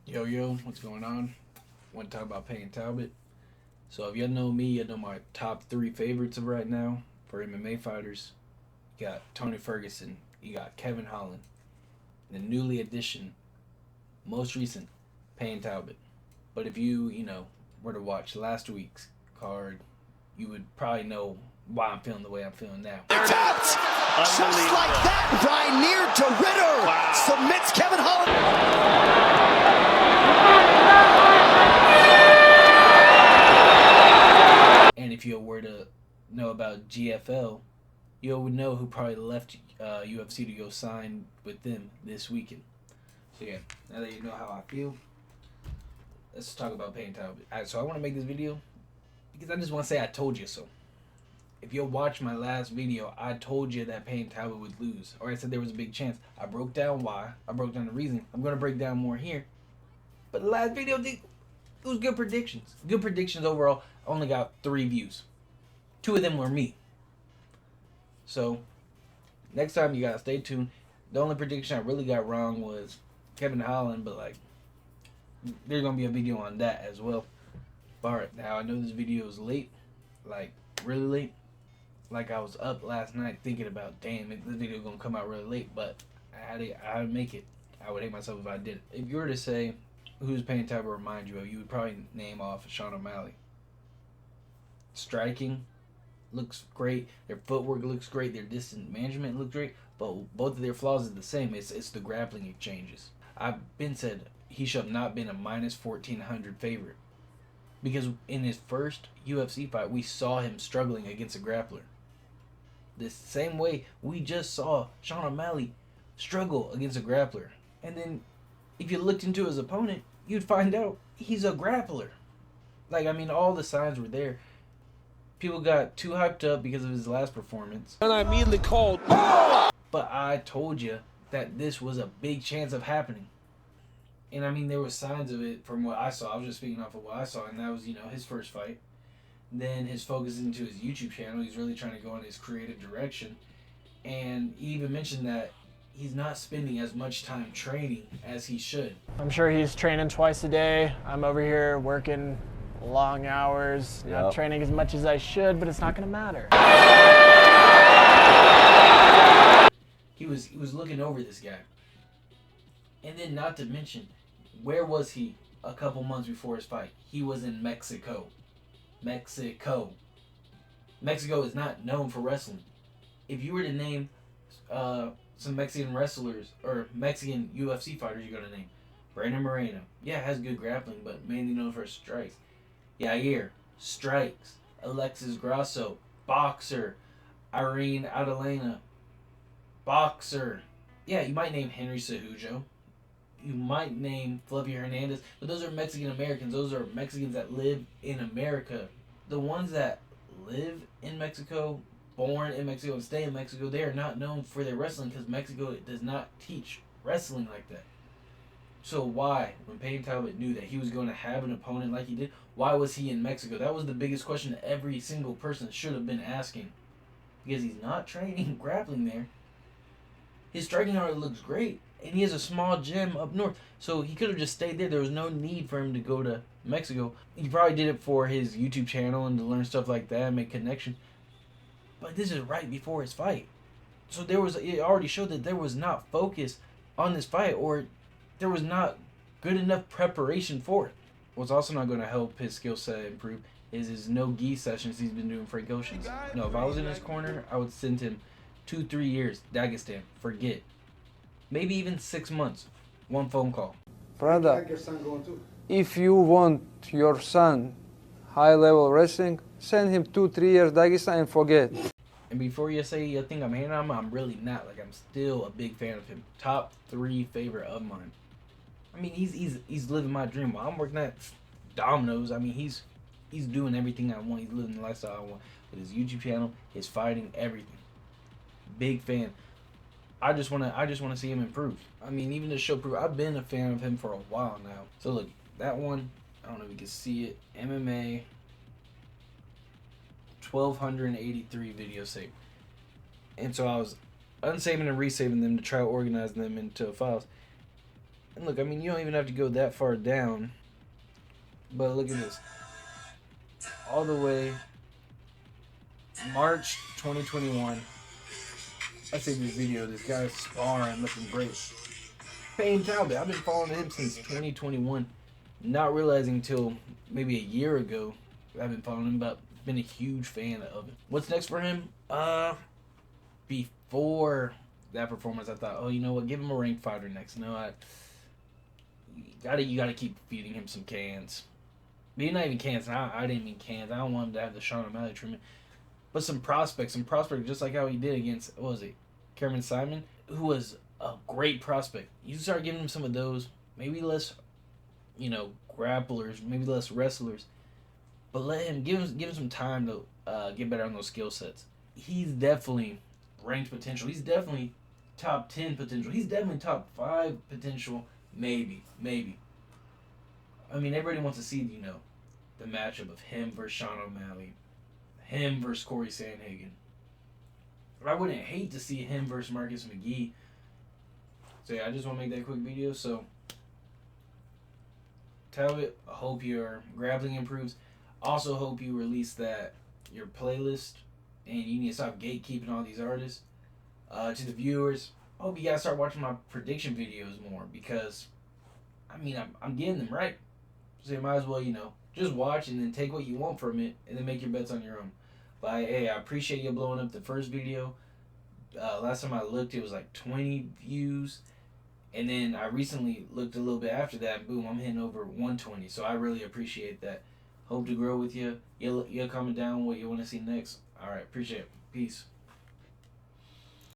Yo, what's going on? Want to talk about Peyton Talbott? So if you know me, you know my top three favorites of right now for MMA fighters. You got Tony Ferguson, you got Kevin Holland, the newly addition, most recent, Peyton Talbott. But if you were to watch last week's card, you would probably know why I'm feeling the way I'm feeling now. Tapped! Just like that, Near to Ritter submits Kevin Holland. And if you were to know about GFL, you would know who probably left UFC to go sign with them this weekend. So yeah, now that you know how I feel, let's talk about Peyton Talbot. So I want to make this video because I just want to say I told you so. If you'll watch my last video, I told you that Peyton Talbot would lose. Or I said there was a big chance. I broke down why. I broke down the reason. I'm going to break down more here. But the last video, it was good predictions. Good predictions overall. I only got 3 views. 2 of them were me. So, next time you got to stay tuned. The only prediction I really got wrong was Kevin Holland. But, there's going to be a video on that as well. But, alright, now I know this video is late. Really late. I was up last night thinking about, damn, this video gonna come out really late, but I had to make it. I would hate myself if I did. If you were to say who's Peyton Talbot remind you of, you would probably name off Sean O'Malley. Striking looks great. Their footwork looks great. Their distance management looks great. But both of their flaws are the same. It's the grappling exchanges. I've been said he should have not been a minus 1,400 favorite. Because in his first UFC fight, we saw him struggling against a grappler. The same way we just saw Sean O'Malley struggle against a grappler. And then if you looked into his opponent, you'd find out he's a grappler. All the signs were there. People got too hyped up because of his last performance. And I immediately called. But I told you that this was a big chance of happening. And there were signs of it from what I saw. I was just speaking off of what I saw, and that was, his first fight. Then his focus into his YouTube channel. He's really trying to go in his creative direction. And he even mentioned that he's not spending as much time training as he should. I'm sure he's training twice a day. I'm over here working long hours, not training as much as I should, but it's not going to matter. He was looking over this guy. And then not to mention, where was he a couple months before his fight? He was in Mexico. Mexico is not known for wrestling. If you were to name some Mexican wrestlers or Mexican UFC fighters, you're going to name Brandon Moreno. Yeah, has good grappling, but mainly known for his strikes. Yair, strikes. Alexis Grasso, boxer. Irene Adalena, boxer. Yeah, you might name Henry Cejudo. You might name Flavio Hernandez, but those are Mexican Americans. Those are Mexicans that live in America. The ones that live in Mexico, born in Mexico, and stay in Mexico, they are not known for their wrestling because Mexico does not teach wrestling like that. So why, when Peyton Talbot knew that he was going to have an opponent like he did, why was he in Mexico? That was the biggest question that every single person should have been asking. Because he's not training grappling there. His striking already looks great. And he has a small gym up north. So he could have just stayed there. There was no need for him to go to Mexico. He probably did it for his YouTube channel and to learn stuff like that and make connections. But this is right before his fight. So it already showed that there was not focus on this fight, or there was not good enough preparation for it. What's also not going to help his skill set improve is his no-gi sessions he's been doing for Goshen's. No, if I was in his corner, I would send him 2-3 years, Dagestan, forget. Maybe even 6 months. One phone call. Brother, if you want your son high-level wrestling, send him 2-3 years Dagestan and forget. And before you say you think I'm hating on him, I'm really not. I'm still a big fan of him. Top 3 favorite of mine. He's living my dream. While I'm working at Domino's, he's doing everything I want. He's living the lifestyle I want. With his YouTube channel, his fighting, everything. Big fan. I just wanna see him improve. Even to show proof, I've been a fan of him for a while now. So look, that one, I don't know if you can see it. MMA 1,283 videos saved. And so I was unsaving and resaving them to try to organize them into files. And look, I mean, you don't even have to go that far down. But look at this. All the way March 2021. I see this video. This guy's sparring, looking great. Peyton Talbott. I've been following him since 2021. Not realizing until maybe a year ago I've been following him, but been a huge fan of it. What's next for him? Before that performance, I thought, oh, you know what? Give him a ranked fighter next. No, you gotta keep feeding him some cans. Maybe not even cans. I didn't mean cans. I don't want him to have the Sean O'Malley treatment. But some prospects, just like how he did against, what was it, Cameron Simon, who was a great prospect. You start giving him some of those, maybe less, grapplers, maybe less wrestlers, but give him some time to get better on those skill sets. He's definitely ranked potential. He's definitely top 10 potential. He's definitely top 5 potential, maybe. I mean, everybody wants to see, the matchup of him versus Sean O'Malley, him versus Corey Sandhagen. I wouldn't hate to see him versus Marcus McGee. So yeah, I just want to make that quick video. So, Talbot, I hope your grappling improves. Also hope you release your playlist, and you need to stop gatekeeping all these artists. To the viewers, I hope you guys start watching my prediction videos more, because, I mean, I'm getting them right. So you might as well, just watch and then take what you want from it and then make your bets on your own. But hey, I appreciate you blowing up the first video. Last time I looked, it was like 20 views. And then I recently looked a little bit after that, and boom, I'm hitting over 120. So I really appreciate that. Hope to grow with you. You'll comment down what you want to see next. All right, appreciate it. Peace.